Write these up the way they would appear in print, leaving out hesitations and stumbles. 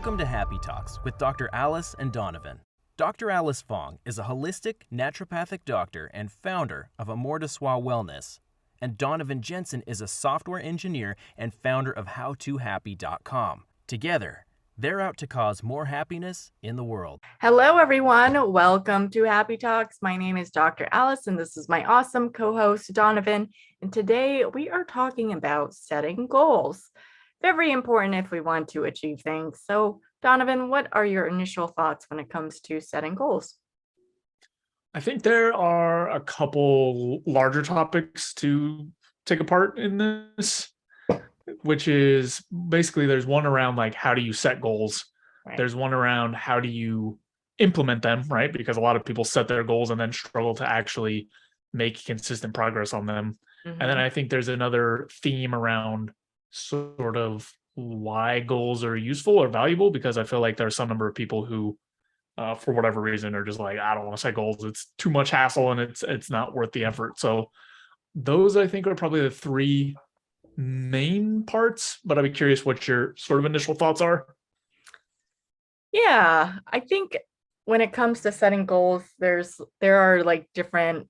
Welcome to Happy Talks with Dr. Alice and Donovan. Dr. Alice Fong is a holistic naturopathic doctor and founder of Amor de Soi Wellness, and Donovan Jensen is a software engineer and founder of HowToHappy.com. Together, they're out to cause more happiness in the world. Hello, everyone. Welcome to Happy Talks. My name is Dr. Alice, and this is my awesome co-host, Donovan. And today we are talking about setting goals. Very important if we want to achieve things. So, Donovan, what are your initial thoughts when it comes to setting goals? I think there are a couple larger topics to take apart in this, which is basically there's one around like how do you set goals? Right. There's one around how do you implement them, right? Because a lot of people set their goals and then struggle to actually make consistent progress on them. And then I think there's another theme around sort of why goals are useful or valuable, because I feel like there's some number of people who for whatever reason are just like, I don't want to set goals, it's too much hassle and it's not worth the effort. So those I think are probably the three main parts, but I'd be curious what your sort of initial thoughts are. Yeah, I think when it comes to setting goals, there are like different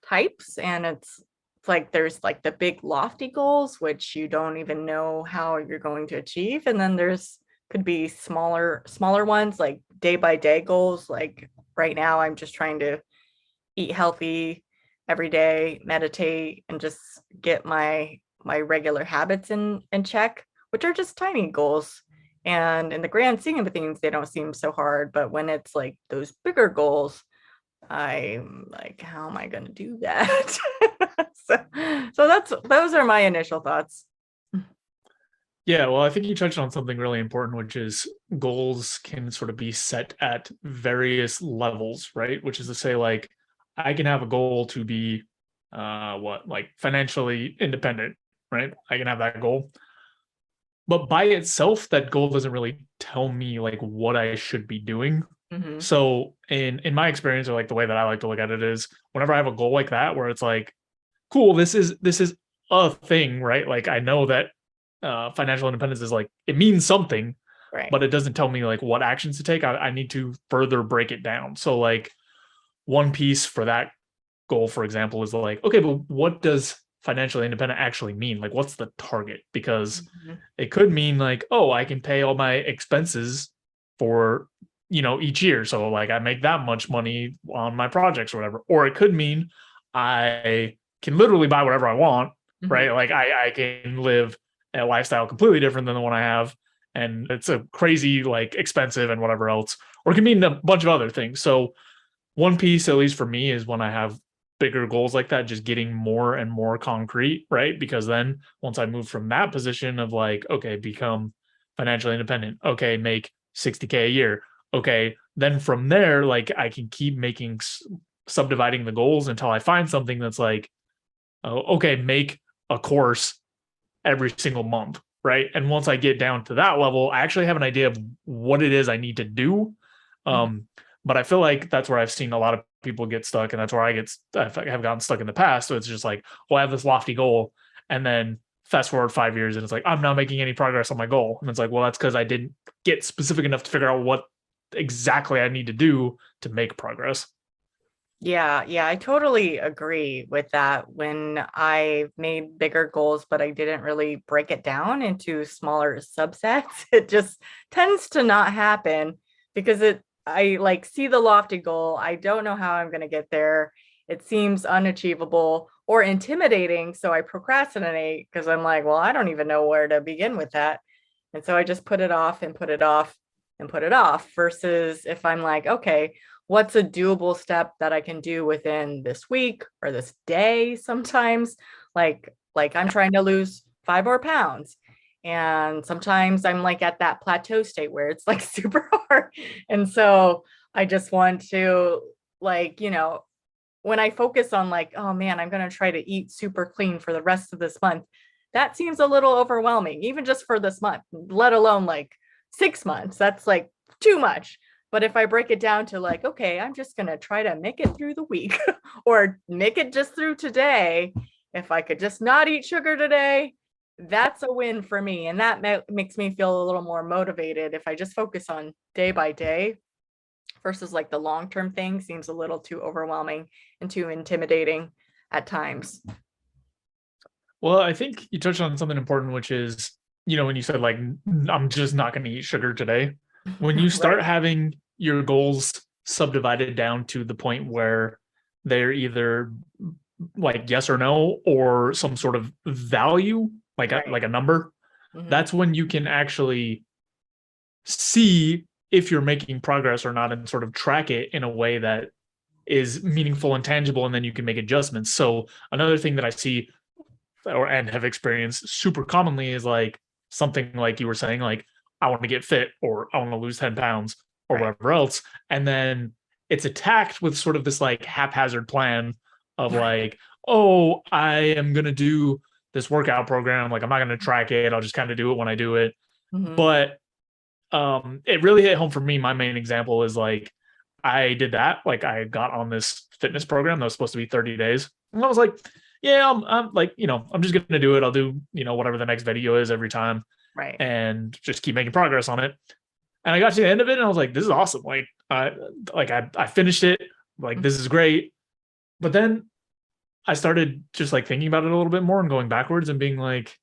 types, and it's like there's like the big lofty goals which you don't even know how you're going to achieve, and then there's could be smaller ones like day by day goals. Like right now I'm just trying to eat healthy every day, meditate, and just get my regular habits in check, which are just tiny goals. And in the grand scheme of things, they don't seem so hard, but when it's like those bigger goals, I'm like, how am I going to do that? so those are my initial thoughts. Yeah, well, I think you touched on something really important, which is goals can sort of be set at various levels, right? Which is to say, like, I can have a goal to be like financially independent, right? I can have that goal. But by itself, that goal doesn't really tell me like what I should be doing. So in my experience, or like the way that I like to look at it is whenever I have a goal like that, where it's like, cool, this is a thing, right? Like I know that financial independence is like, it means something, Right. but it doesn't tell me like what actions to take. I need to further break it down. So like one piece for that goal, for example, is like, okay, but what does financially independent actually mean? Like, what's the target? Because it could mean like, oh, I can pay all my expenses for, each year. So like I make that much money on my projects or whatever. Or it could mean I can literally buy whatever I want, right? Like I can live a lifestyle completely different than the one I have, and it's a crazy like expensive and whatever else. Or it can mean a bunch of other things. So one piece, at least for me, is when I have bigger goals like that, just getting more and more concrete, right? Because then once I move from that position of like, okay, become financially independent, okay, make 60K a year, okay, then from there, like I can keep making subdividing the goals until I find something that's like, oh, okay, make a course every single month, right? And once I get down to that level, I actually have an idea of what it is I need to do. But I feel like that's where I've seen a lot of people get stuck, and that's where I have gotten stuck in the past. So it's just like, well, I have this lofty goal, and then fast forward 5 years, and it's like I'm not making any progress on my goal, and it's like, well, that's because I didn't get specific enough to figure out what exactly I need to do to make progress. Yeah, I totally agree with that. When I made bigger goals, but I didn't really break it down into smaller subsets, it just tends to not happen because I like see the lofty goal. I don't know how I'm going to get there. It seems unachievable or intimidating. So I procrastinate because I'm like, well, I don't even know where to begin with that. And so I just put it off and put it off and put it off versus if I'm like, okay, what's a doable step that I can do within this week or this day sometimes? Like I'm trying to lose 5 more pounds. And sometimes I'm like at that plateau state where it's like super hard. And so I just want to like, when I focus on like, oh man, I'm going to try to eat super clean for the rest of this month, that seems a little overwhelming, even just for this month, let alone like 6 months. That's like too much. But if I break it down to like, okay, I'm just going to try to make it through the week or make it just through today. If I could just not eat sugar today, that's a win for me. And that makes me feel a little more motivated. If I just focus on day by day versus like the long-term thing seems a little too overwhelming and too intimidating at times. Well, I think you touched on something important, which is, when you said like, I'm just not going to eat sugar today. When you start Right. having your goals subdivided down to the point where they're either like yes or no, or some sort of value, like Right. a number, Mhm. that's when you can actually see if you're making progress or not, and sort of track it in a way that is meaningful and tangible, and then you can make adjustments. So another thing that I see and have experienced super commonly is like something like you were saying, like, I want to get fit, or I want to lose 10 pounds, or Right. whatever else. And then it's attacked with sort of this like haphazard plan of like, oh, I am going to do this workout program. Like, I'm not going to track it. I'll just kind of do it when I do it. Mhm. But it really hit home for me. My main example is like, I did that. Like, I got on this fitness program that was supposed to be 30 days. And I was like, yeah, I'm like, I'm just going to do it. I'll do, whatever the next video is every time, Right. and just keep making progress on it. And I got to the end of it and I was like, this is awesome. Like, I finished it. Like, this is great. But then I started just like thinking about it a little bit more and going backwards and being like,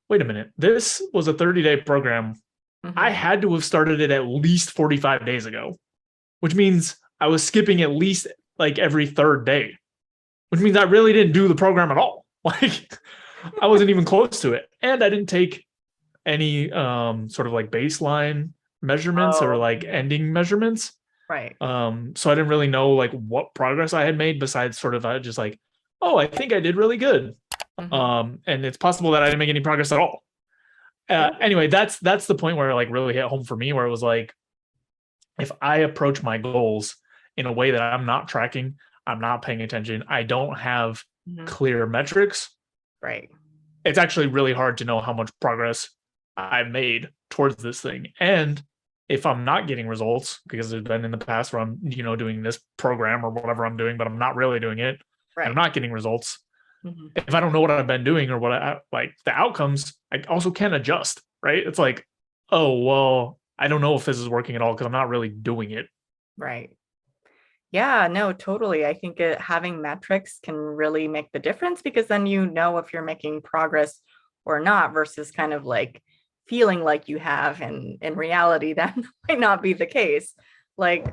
wait a minute, this was a 30-day program. I Mhm. had to have started it at least 45 days ago, which means I was skipping at least like every third day, which means I really didn't do the program at all. Like, I wasn't even close to it. And I didn't take any sort of like baseline measurements or Oh, like ending measurements. right. So I didn't really know like what progress I had made, besides sort of just like, oh, I think I did really good. Mhm. And it's possible that I didn't make any progress at all. Yeah. Anyway, that's the point where it like really hit home for me, where it was like, if I approach my goals in a way that I'm not tracking, I'm not paying attention, I don't have Mhm. clear metrics, Right. it's actually really hard to know how much progress I've made towards this thing. And if I'm not getting results, because there's been in the past where I'm, doing this program or whatever I'm doing, but I'm not really doing it, and I'm Right. not getting results, Mhm. if I don't know what I've been doing or what I like the outcomes, I also can adjust, right? It's like, oh, well, I don't know if this is working at all because I'm not really doing it. Right. Yeah, no, totally. I think having metrics can really make the difference because then you know if you're making progress or not versus kind of like feeling like you have, and in reality that might not be the case. Like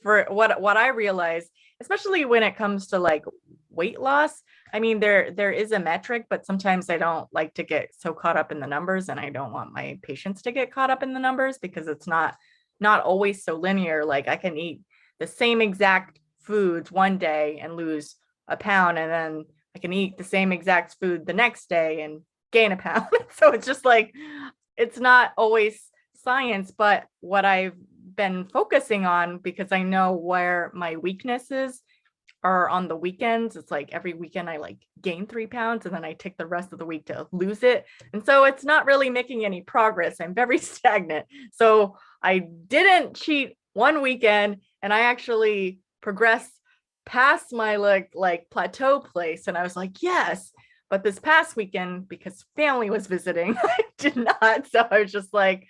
for what I realize, especially when it comes to like weight loss, I mean there is a metric, but sometimes I don't like to get so caught up in the numbers, and I don't want my patients to get caught up in the numbers because it's not always so linear. Like I can eat the same exact foods one day and lose a pound, and then I can eat the same exact food the next day and gain a pound. So it's just like it's not always science, but what I've been focusing on, because I know where my weaknesses are on the weekends. It's like every weekend I like gain 3 pounds and then I take the rest of the week to lose it. And so it's not really making any progress. I'm very stagnant. So I didn't cheat one weekend and I actually progressed past my like plateau place. And I was like, yes. But this past weekend, because family was visiting, I did not. So I was just like,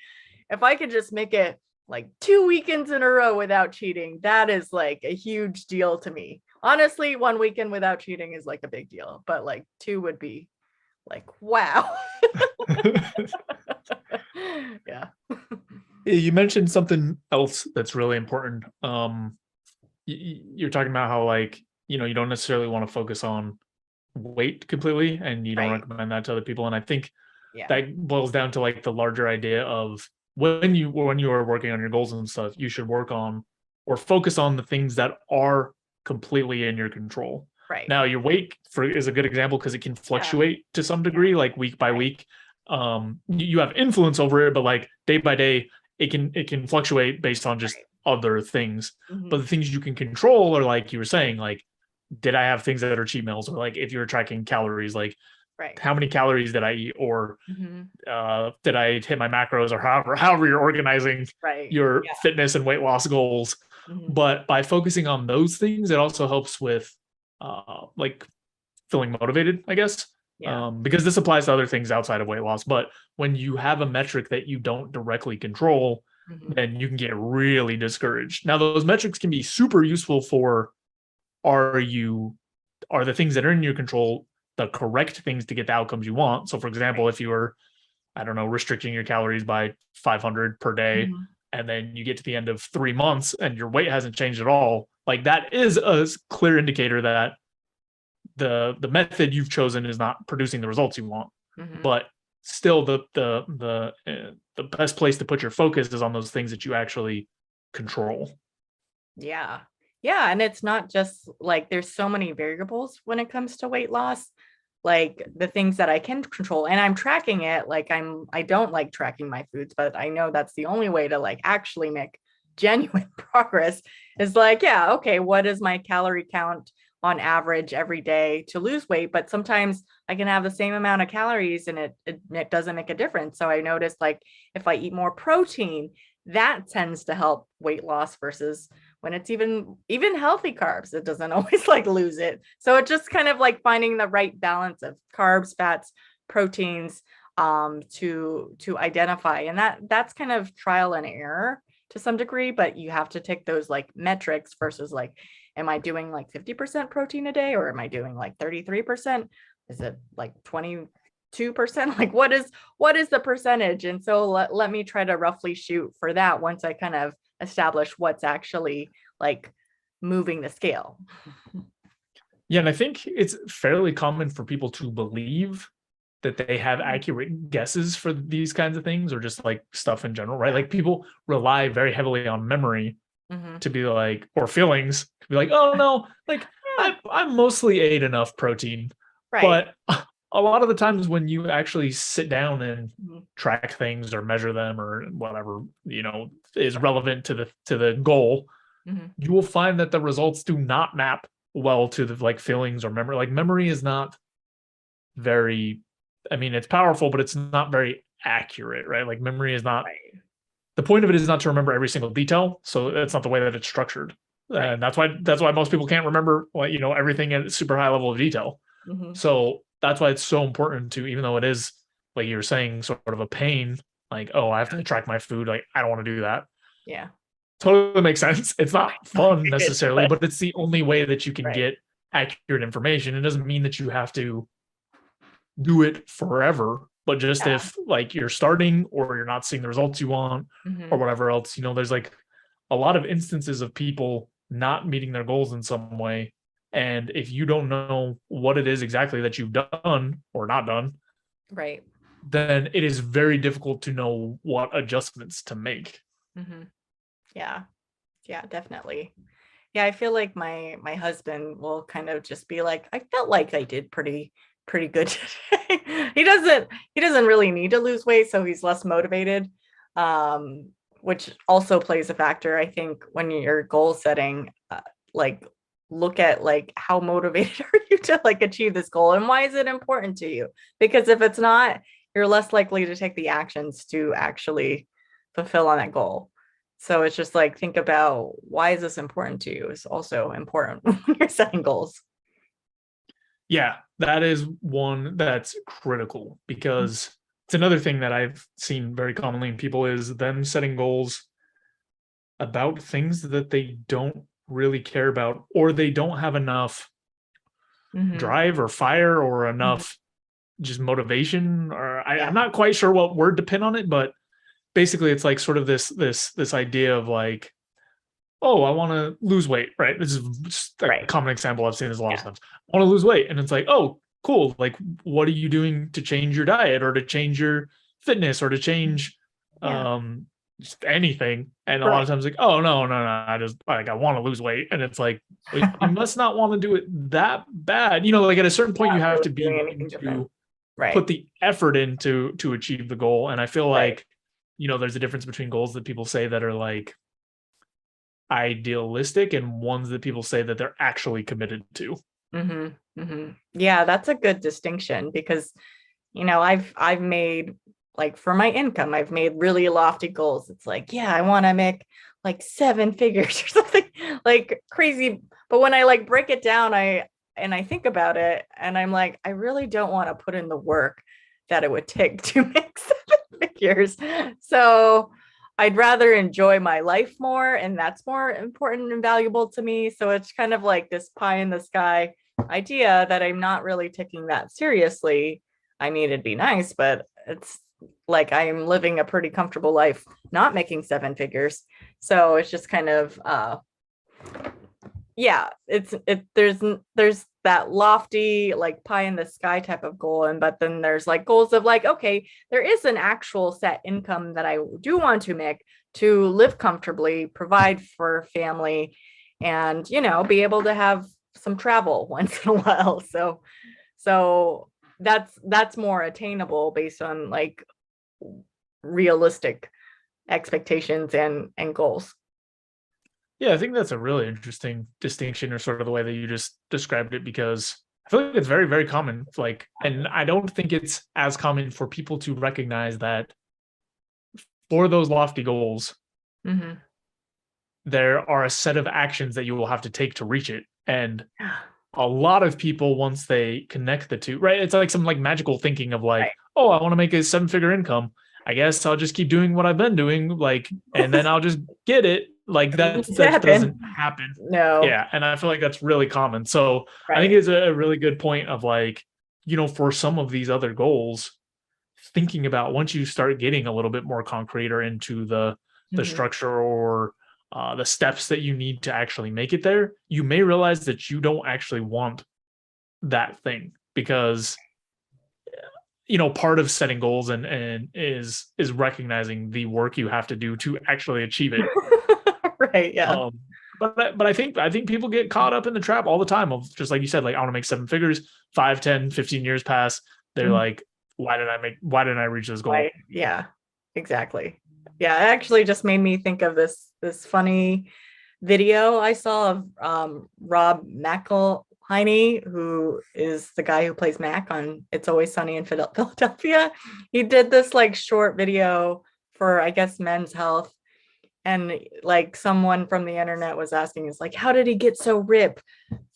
if I could just make it like 2 weekends in a row without cheating, that is like a huge deal to me. Honestly, one weekend without cheating is like a big deal, but like two would be like, wow. Yeah. You mentioned something else that's really important. You're talking about how like, you don't necessarily want to focus on weight completely, and you don't Right. recommend that to other people. And I think Yeah. that boils down to like the larger idea of when you are working on your goals and stuff, you should work on or focus on the things that are completely in your control. Right. Now, your weight is a good example because it can Yeah. fluctuate to some degree, like week by Right. week. You have influence over it, but like day by day, it can fluctuate based on just Right. other things. But Mhm. the things you can control are like you were saying, like, did I have things that are cheat meals, or like if you're tracking calories, like Right. how many calories did I eat, or Mhm. did I hit my macros, or however you're organizing Right. your Yeah. fitness and weight loss goals. Mhm. But by focusing on those things, it also helps with like feeling motivated, I guess. Yeah. Because this applies to other things outside of weight loss. But when you have a metric that you don't directly control, Mhm. then you can get really discouraged. Now, those metrics can be super useful for are the things that are in your control the correct things to get the outcomes you want. So, for example, if you were, I don't know, restricting your calories by 500 per day, Mhm. and then you get to the end of 3 months and your weight hasn't changed at all, like that is a clear indicator that the method you've chosen is not producing the results you want. Mhm. But still, the best place to put your focus is on those things that you actually control. Yeah. Yeah, and it's not just like there's so many variables when it comes to weight loss. Like the things that I can control and I'm tracking it, like I don't like tracking my foods, but I know that's the only way to like actually make genuine progress is like, yeah, okay, what is my calorie count on average every day to lose weight? But sometimes I can have the same amount of calories and it doesn't make a difference. So I noticed like if I eat more protein, that tends to help weight loss versus when it's even healthy carbs, it doesn't always like lose it. So it's just kind of like finding the right balance of carbs, fats, proteins to identify, and that's kind of trial and error to some degree, but you have to take those like metrics versus like, am I doing like 50% protein a day or am I doing like 33%? Is it like 22%? Like what is the percentage? And so let me try to roughly shoot for that once I kind of establish what's actually like moving the scale. Yeah, and I think it's fairly common for people to believe that they have accurate guesses for these kinds of things or just like stuff in general, right? Yeah. Like people rely very heavily on memory Hmm. to be like, or feelings to be like, oh no, like Yeah. I mostly ate enough protein. Right. But a lot of the times when you actually sit down and Mhm. track things or measure them or whatever, is relevant to the goal, Mhm. you will find that the results do not map well to the like feelings or memory. Like memory is not very, I mean, it's powerful, but it's not very accurate, right? Like memory is not, Right. the point of it is not to remember every single detail. So that's not the way that it's structured. Right. And that's why most people can't remember what, everything at a super high level of detail. Hmm. So that's why it's so important to, even though it is like you were saying, sort of a pain, like, oh, I have to track my food. Like, I don't want to do that. Yeah. Totally makes sense. It's not fun necessarily, But but it's the only way that you can right. get accurate information. It doesn't mean that you have to do it forever, but just Yeah. if like you're starting or you're not seeing the results you want or Hmm. whatever else, there's like a lot of instances of people not meeting their goals in some way. And if you don't know what it is exactly that you've done or not done, Right. then it is very difficult to know what adjustments to make. Hmm. Yeah. Yeah, definitely. Yeah, I feel like my husband will kind of just be like, I felt like I did pretty good today. He doesn't really need to lose weight, so he's less motivated. Um, which also plays a factor, I think, when you're goal setting, like look at like how motivated are you to like achieve this goal and why is it important to you? Because if it's not, you're less likely to take the actions to actually fulfill on that goal. So it's just like think about why is this important to you is also important when you're setting goals. Yeah, that is one that's critical because it's another thing that I've seen very commonly in people is them setting goals about things that they don't really care about or they don't have enough Hmm. drive or fire or Hmm. enough just motivation or I'm Yeah. not quite sure what word to pin on it, but basically it's like sort of this idea of like, oh, I want to lose weight, right? This is just a Right. common example I've seen this a lot of Yeah. times. I want to lose weight. And it's like, oh, cool. Like, what are you doing to change your diet or to change your fitness or to change Yeah. um just anything? And a lot Right. of times like, oh no, I just like I want to lose weight. And it's like, well, you must not want to do it that bad. Like at a certain point you Not have really to be doing willing anything different. to put Right. the effort into to achieve the goal. And I feel Right. like, there's a difference between goals that people say that are like idealistic and ones that people say that they're actually committed to. Hmm. Hmm. Yeah, that's a good distinction because I've made like for my income, I've made really lofty goals. It's like, yeah, I want to make like seven figures or something like crazy. But when I like break it down, and I think about it and I'm like, I really don't want to put in the work that it would take to make 7 figures. So I'd rather enjoy my life more, and that's more important and valuable to me. So it's kind of like this pie in the sky idea that I'm not really taking that seriously. I mean, it'd be nice, but it's like I'm living a pretty comfortable life, not making 7 figures. So it's just kind of yeah, there's that lofty like pie in the sky type of goal, and but then there's like goals of like, okay, there is an actual set income that I do want to make to live comfortably, provide for family, and be able to have some travel once in a while. So that's more attainable based on like realistic expectations and goals. Yeah, I think that's a really interesting distinction, or sort of the way that you just described it, because I feel like it's very, very common. Like, and I don't think it's as common for people to recognize that for those lofty goals, Mm-hmm. there are a set of actions that you will have to take to reach it. And a lot of people, once they connect the two, right? It's like some like magical thinking of like, Right. oh, I want to make a 7 figure income. I guess I'll just keep doing what I've been doing, like, and then I'll just get it. Like Doesn't that doesn't happen. happen. No. Yeah, and I feel like that's really common. So I think Right. it's a really good point of like, for some of these other goals, thinking about once you start getting a little bit more concrete or into the Mhm. structure, or the steps that you need to actually make it there, you may realize that you don't actually want that thing, because part of setting goals and is recognizing the work you have to do to actually achieve it. Right. Yeah. But I think people get caught up in the trap all the time of, just like you said, like, I want to make 7 figures. 5, 10, 15 years pass, they're Mhm. like, why didn't I reach this goal? Right. Yeah. Exactly. Yeah. It actually just made me think of this funny video I saw of Rob McElhenney, who is the guy who plays Mac on It's Always Sunny in Philadelphia. He did this like short video for, I guess, Men's Health. And like someone from the internet was asking, is like, how did he get so ripped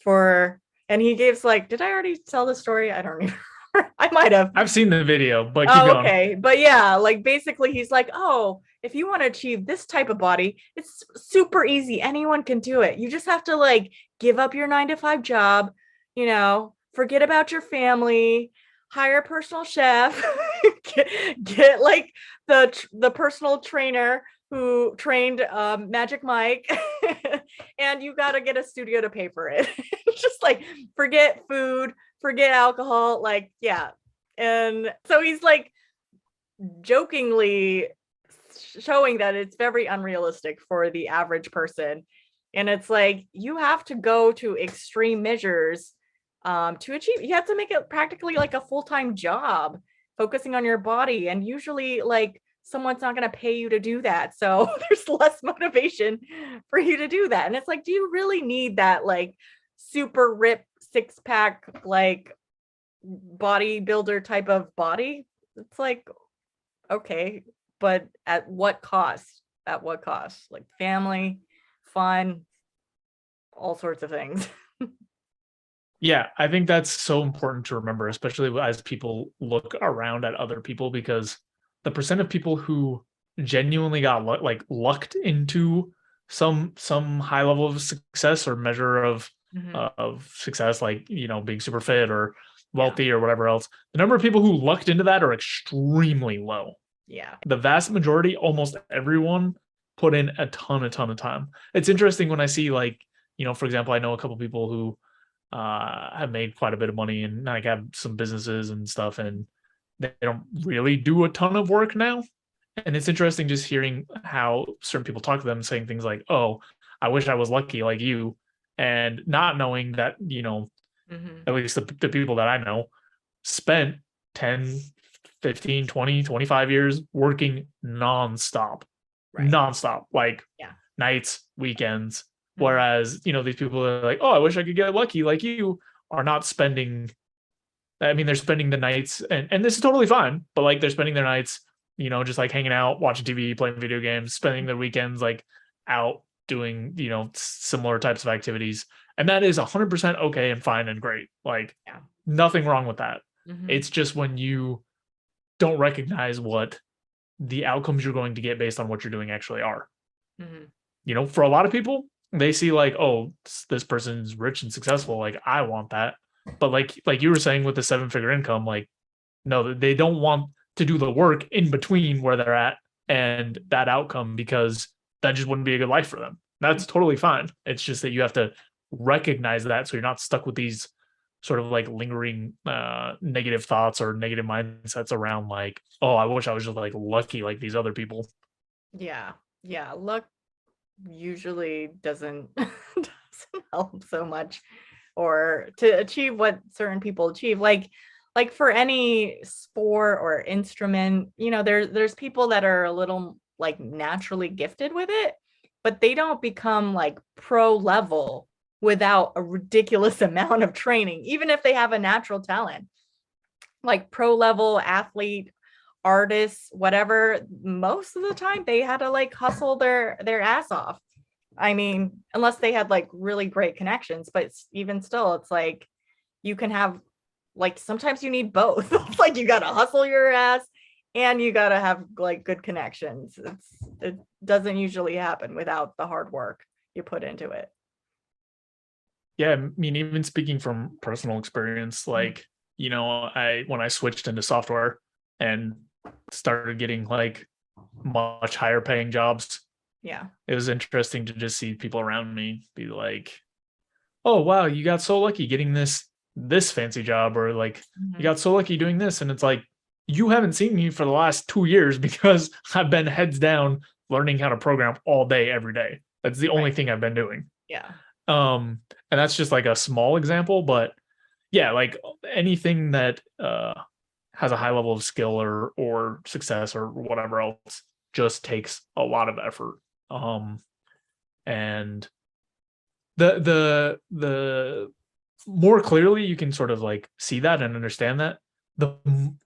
for? And he gives like, did I already tell the story? I don't even I might have. I've seen the video, but keep Oh, going. okay. But yeah, like basically he's like, oh, if you want to achieve this type of body, it's super easy. Anyone can do it. You just have to like give up your 9 to 5 job, forget about your family, hire a personal chef, get like the personal trainer who trained Magic Mike, and you got to get a studio to pay for it. Just like forget food, forget alcohol, like yeah. And so he's like jokingly showing that it's very unrealistic for the average person. And it's like you have to go to extreme measures to achieve. You have to make it practically like a full-time job, focusing on your body. And usually, like, someone's not going to pay you to do that. So there's less motivation for you to do that. And it's like, do you really need that, like, super ripped 6-pack, like, bodybuilder type of body? It's like, okay, but at what cost? At what cost? Like family, fun, all sorts of things. Yeah, I think that's so important to remember, especially as people look around at other people, because the percent of people who genuinely got lucked into some high level of success or measure Mhm. of success, like, being super fit or Yeah. wealthy or whatever else, the number of people who lucked into that are extremely low. Yeah. The vast majority, almost everyone, put in a ton of time. It's interesting when I see, like, for example, I know a couple people who have made quite a bit of money and like have some businesses and stuff, and they don't really do a ton of work now. And it's interesting just hearing how certain people talk to them, saying things like, "Oh, I wish I was lucky like you," and not knowing that, Mhm. at least the people that I know spent 10, 15, 20, 25 years working nonstop, Right. like Yeah. nights, weekends. Mhm. Whereas, these people are like, oh, I wish I could get lucky like you, are not spending. I mean, they're spending the nights, and this is totally fine, but like they're spending their nights, just like hanging out, watching TV, playing video games, spending their weekends like out doing, similar types of activities, And that is 100% okay and fine and great. Like, Yeah. nothing wrong with that. Mhm. It's just when you don't recognize what the outcomes you're going to get based on what you're doing actually are. Mhm. For a lot of people, they see like, oh, this person's rich and successful. Like, I want that. But like you were saying with the 7-figure income, like, no, they don't want to do the work in between where they're at and that outcome, because that just wouldn't be a good life for them. That's totally fine. It's just that you have to recognize that so you're not stuck with these sort of like lingering negative thoughts or negative mindsets around like, oh, I wish I was just like lucky like these other people. Yeah. Yeah. Luck usually doesn't doesn't help so much, or to achieve what certain people achieve. Like for any sport or instrument, there's people that are a little like naturally gifted with it, but they don't become like pro level without a ridiculous amount of training, even if they have a natural talent. Like pro level athlete, artists, whatever, most of the time they had to like hustle their ass off. I mean, unless they had like really great connections, but even still, it's like you can have, like, sometimes you need both. It's like you got to hustle your ass and you got to have like good connections. It doesn't usually happen without the hard work you put into it. Yeah, I mean, even speaking from personal experience, like, I when I switched into software and started getting like much higher paying jobs, Yeah. it was interesting to just see people around me be like, "Oh, wow, you got so lucky getting this fancy job," or like, "You Mhm. got so lucky doing this." And it's like, you haven't seen me for the last 2 years because I've been heads down learning how to program all day, every day. That's the only Right. thing I've been doing. Yeah. And that's just like a small example, but yeah, like anything that has a high level of skill or success or whatever else just takes a lot of effort. Um, and the more clearly you can sort of like see that and understand that, the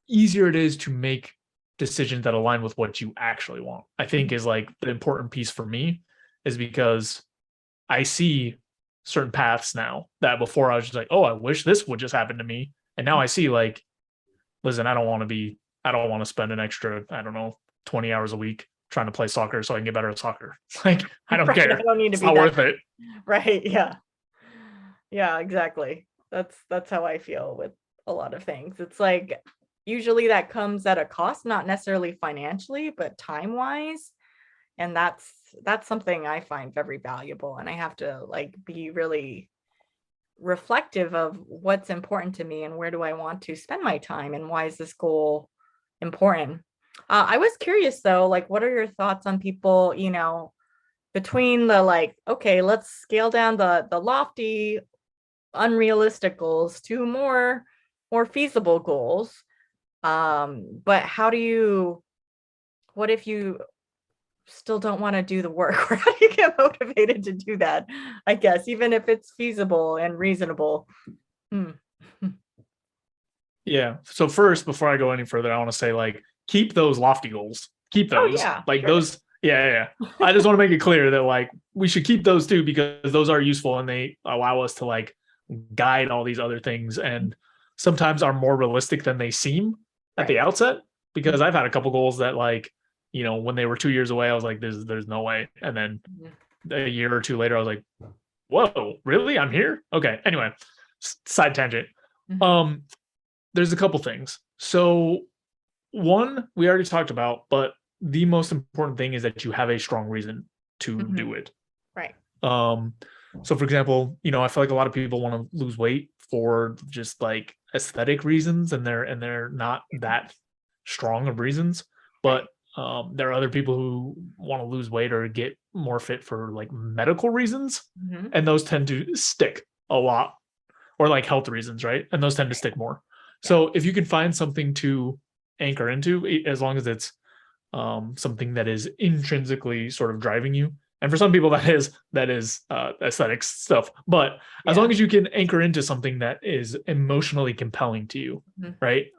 easier it is to make decisions that align with what you actually want. I think is like the important piece for me, is because I see certain paths now that before I was just like, oh, I wish this would just happen to me. And now I see like, listen, I don't want to spend an extra, I don't know, 20 hours a week trying to play soccer so I can get better at soccer. Like, I don't Right. I care. don't need to It's be not that. worth it. Right. Yeah. Yeah, exactly. That's how I feel with a lot of things. It's like usually that comes at a cost, not necessarily financially, but time-wise. And that's something I find very valuable. And I have to like be really reflective of what's important to me and where do I want to spend my time and why is this goal important. I was curious though, like what are your thoughts on people, between the like, okay, let's scale down the lofty unrealistic goals to more feasible goals. But what if you still don't want to do the work? Or how do you get motivated to do that? I guess even if it's feasible and reasonable. Hmm. Yeah. So first, before I go any further, I want to say like, keep those lofty goals. Keep Oh those. yeah, Like sure. those. Yeah, yeah. Yeah. I just want to make it clear that like we should keep those too, because those are useful and they allow us to like guide all these other things, and sometimes are more realistic than they seem at Right. the outset. Because Mhm. I've had a couple goals that like, when they were 2 years away, I was like, there's no way. And then Mhm. a year or two later, I was like, whoa, really? I'm here? Okay. Anyway, side tangent. Mhm. Um, there's a couple things. So one we already talked about, but the most important thing is that you have a strong reason to do Mhm. it. Right. Um, so for example, I feel like a lot of people want to lose weight for just like aesthetic reasons, and they're not that strong of reasons. But Right. there are other people who want to lose weight or get more fit for like medical reasons, Mhm. and those tend to stick a lot, or like health reasons, right? And those tend to Right. stick more. Yeah. So if you can find something to anchor into, as long as it's something that is intrinsically sort of driving you. And for some people, that is aesthetics stuff. But as Yeah. long as you can anchor into something that is emotionally compelling to you, Mhm. right?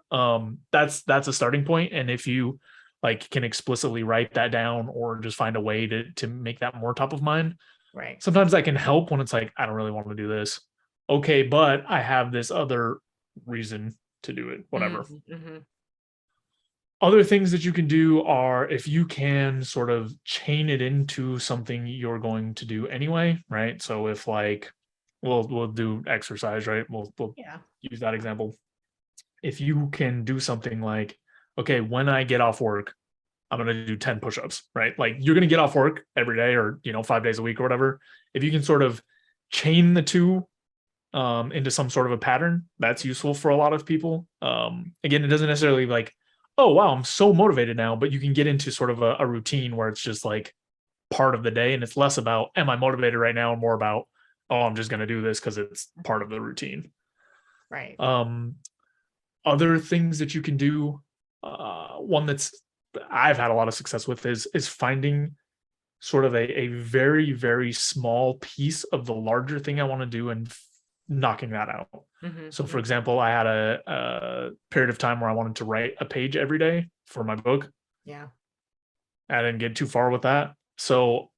That's a starting point. And if you like can explicitly write that down or just find a way to make that more top of mind, Right. Sometimes that can help when it's like, I don't really want to do this. Okay, but I have this other reason to do it, whatever. Mm-hmm. Other things that you can do are if you can sort of chain it into something you're going to do anyway, right? So if like we'll do exercise, right? We'll Yeah. use that example. If you can do something like, okay, when I get off work, I'm going to do 10 push-ups, right? Like you're going to get off work every day or, 5 days a week or whatever. If you can sort of chain the two into some sort of a pattern, that's useful for a lot of people. Again, it doesn't necessarily like, oh, wow, I'm so motivated now, but you can get into sort of a routine where it's just like part of the day. And it's less about, am I motivated right now? And more about, oh, I'm just going to do this because it's part of the routine. Right. Other things that you can do, one that's I've had a lot of success with is finding sort of a very, very small piece of the larger thing I want to do and knocking that out. Mm-hmm. So, for example, I had a period of time where I wanted to write a page every day for my book. Yeah. I didn't get too far with that. So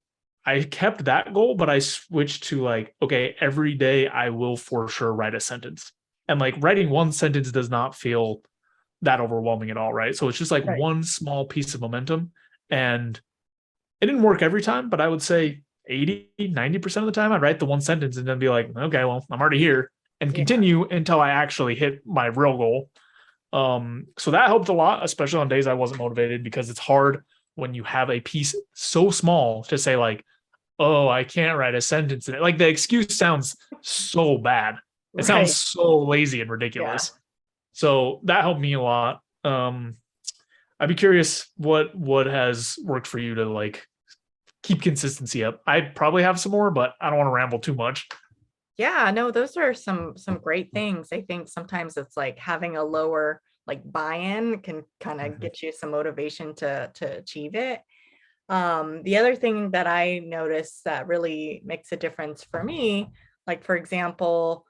I kept that goal, but I switched to like, okay, every day I will for sure write a sentence. And like writing one sentence does not feel that overwhelming at all, right? So it's just like Right. one small piece of momentum. And it didn't work every time, but I would say 80-90% of the time I'd write the one sentence and then be like, okay, well, I'm already here, and continue until I actually hit my real goal. So that helped a lot, especially on days I wasn't motivated, because it's hard when you have a piece so small to say like, oh, I can't write a sentence in it. Like the excuse sounds so bad. It sounds Right. so lazy and ridiculous. So that helped me a lot. I'd be curious what has worked for you to like keep consistency up. I probably have some more, but I don't want to ramble too much. Yeah, no, those are some great things. I think sometimes it's like having a lower like buy-in can kind of Mhm. get you some motivation to achieve it. The other thing that I noticed that really makes a difference for me, like for example,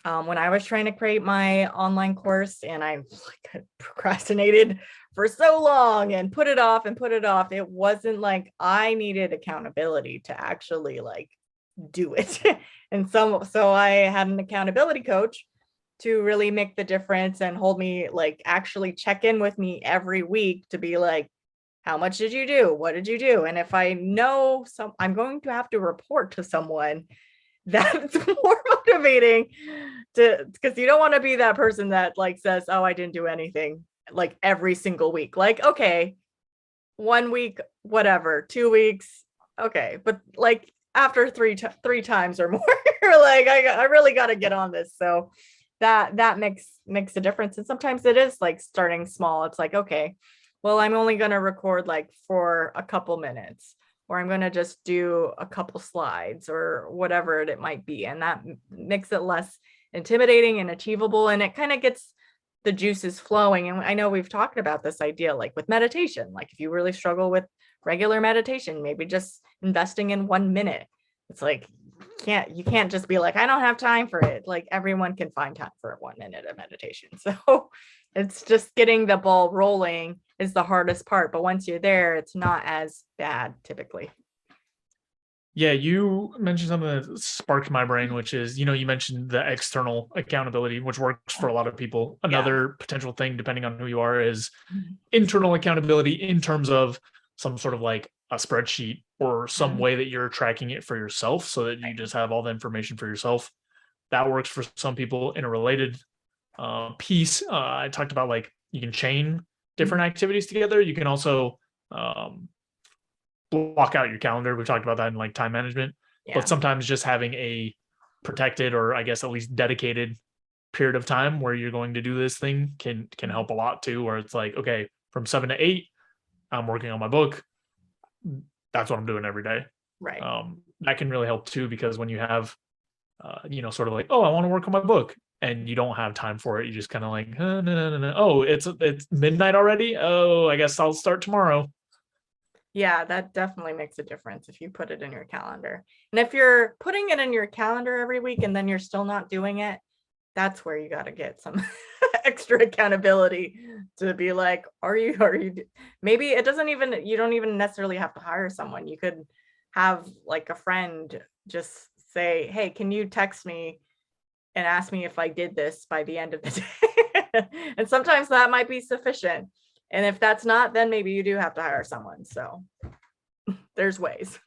when I was trying to create my online course and I like had procrastinated for so long and put it off and put it off, it wasn't like I needed accountability to actually like do it. And so I had an accountability coach to really make the difference and hold me like actually check in with me every week to be like, how much did you do? What did you do? And if I know I'm going to have to report to someone, that's more motivating to, because you don't want to be that person that like says, oh, I didn't do anything like every single week. Like, okay, 1 week, whatever, 2 weeks, okay, but like after three times or more, like I really got to get on this. So that makes a difference. And sometimes it is like starting small. It's like, okay, well, I'm only going to record like for a couple minutes, or I'm going to just do a couple slides or whatever it might be. And that makes it less intimidating and achievable. And it kind of gets the juices flowing. And I know we've talked about this idea, like with meditation, like if you really struggle with regular meditation, maybe just investing in 1 minute. It's like, you can't just be like, I don't have time for it. Like everyone can find time for 1 minute of meditation. So it's just getting the ball rolling is the hardest part. But once you're there, it's not as bad typically. Yeah, you mentioned something that sparked my brain, which is, you mentioned the external accountability, which works for a lot of people. Another potential thing, depending on who you are, is internal accountability in terms of some sort of like a spreadsheet or some way that you're tracking it for yourself so that you just have all the information for yourself. That works for some people. In a related piece, I talked about like you can chain different activities together. You can also block out your calendar. We've talked about that in like time management, but sometimes just having a protected, or I guess at least dedicated period of time where you're going to do this thing can help a lot too, where it's like, okay, from 7 to 8, I'm working on my book. That's what I'm doing every day. Right. That can really help too, because when you have, sort of like, oh, I want to work on my book, and you don't have time for it, you just kind of like, no. Oh, it's midnight already. Oh, I guess I'll start tomorrow. Yeah, that definitely makes a difference if you put it in your calendar. And if you're putting it in your calendar every week and then you're still not doing it, that's where you got to get some extra accountability to be like, are you, maybe it doesn't even, you don't even necessarily have to hire someone. You could have like a friend just say, hey, can you text me and ask me if I did this by the end of the day? And sometimes that might be sufficient. And if that's not, then maybe you do have to hire someone. So there's ways.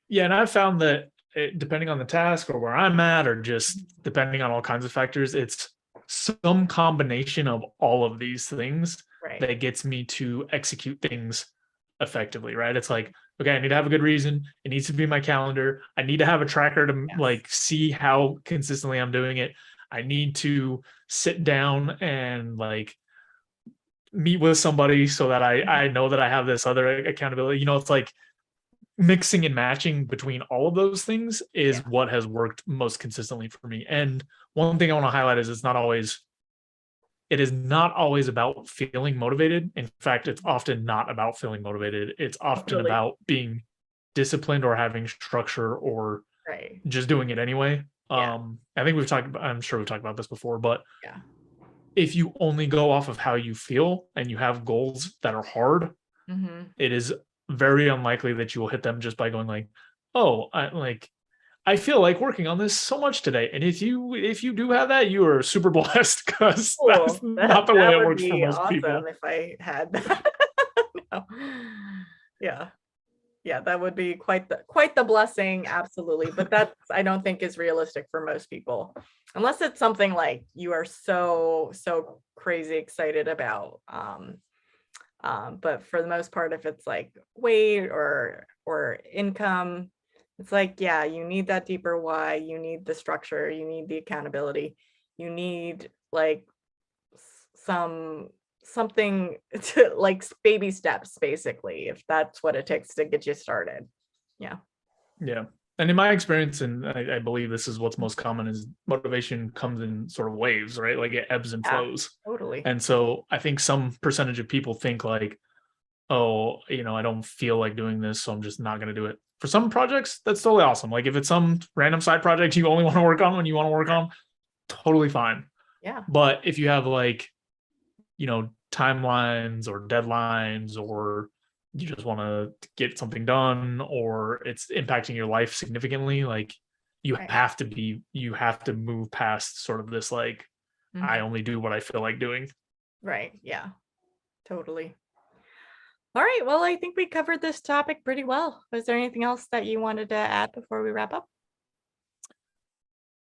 Yeah, and I've found that depending on the task or where I'm at, or just depending on all kinds of factors, it's some combination of all of these things Right. that gets me to execute things effectively, right? It's like, okay, I need to have a good reason. It needs to be my calendar. I need to have a tracker to Yes. like see how consistently I'm doing it. I need to sit down and like meet with somebody so that I know that I have this other accountability. You know, it's like mixing and matching between all of those things is Yeah. what has worked most consistently for me. And one thing I want to highlight is it is not always about feeling motivated. In fact, it's often not about feeling motivated. It's often Totally. about being disciplined or having structure or Right. just doing it anyway. Yeah. I think I'm sure we've talked about this before, but Yeah. if you only go off of how you feel and you have goals that are hard, Mm-hmm. it is very unlikely that you will hit them just by going like, "Oh, I feel like working on this so much today." And if you do have that, you are super blessed because that's Cool. not the way That it would works for be most people. awesome if I had that. No. Yeah. Yeah, that would be quite the blessing, absolutely. But that's I don't think is realistic for most people. Unless it's something like you are so crazy excited about. But for the most part, if it's like weight or income, it's like, yeah, you need that deeper why, you need the structure, you need the accountability, you need like something to like baby steps, basically, if that's what it takes to get you started. Yeah. Yeah. And in my experience, and I believe this is what's most common, is motivation comes in sort of waves, right? Like it ebbs and Yeah, flows. totally. And so I think some percentage of people think like, oh, I don't feel like doing this, so I'm just not going to do it. For some projects, that's totally awesome. Like if it's some random side project you only want to work on when you want to work on, totally fine. Yeah. But if you have like, timelines or deadlines, or you just want to get something done, or it's impacting your life significantly, like Right. you have to move past sort of this like, I Mhm. only do what I feel like doing. Right. Yeah. Totally. All right. Well, I think we covered this topic pretty well. Was there anything else that you wanted to add before we wrap up?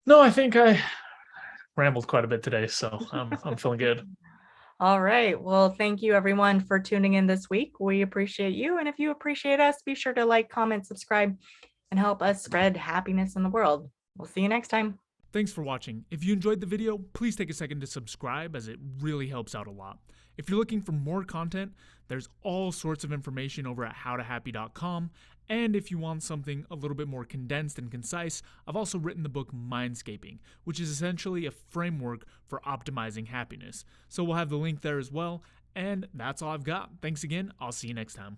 No, I think I rambled quite a bit today, so I'm feeling good. All right. Well, thank you everyone for tuning in this week. We appreciate you. And if you appreciate us, be sure to like, comment, subscribe, and help us spread happiness in the world. We'll see you next time. Thanks for watching. If you enjoyed the video, please take a second to subscribe, as it really helps out a lot. If you're looking for more content, there's all sorts of information over at howtohappy.com. And if you want something a little bit more condensed and concise, I've also written the book Mindscaping, which is essentially a framework for optimizing happiness. So we'll have the link there as well. And that's all I've got. Thanks again. I'll see you next time.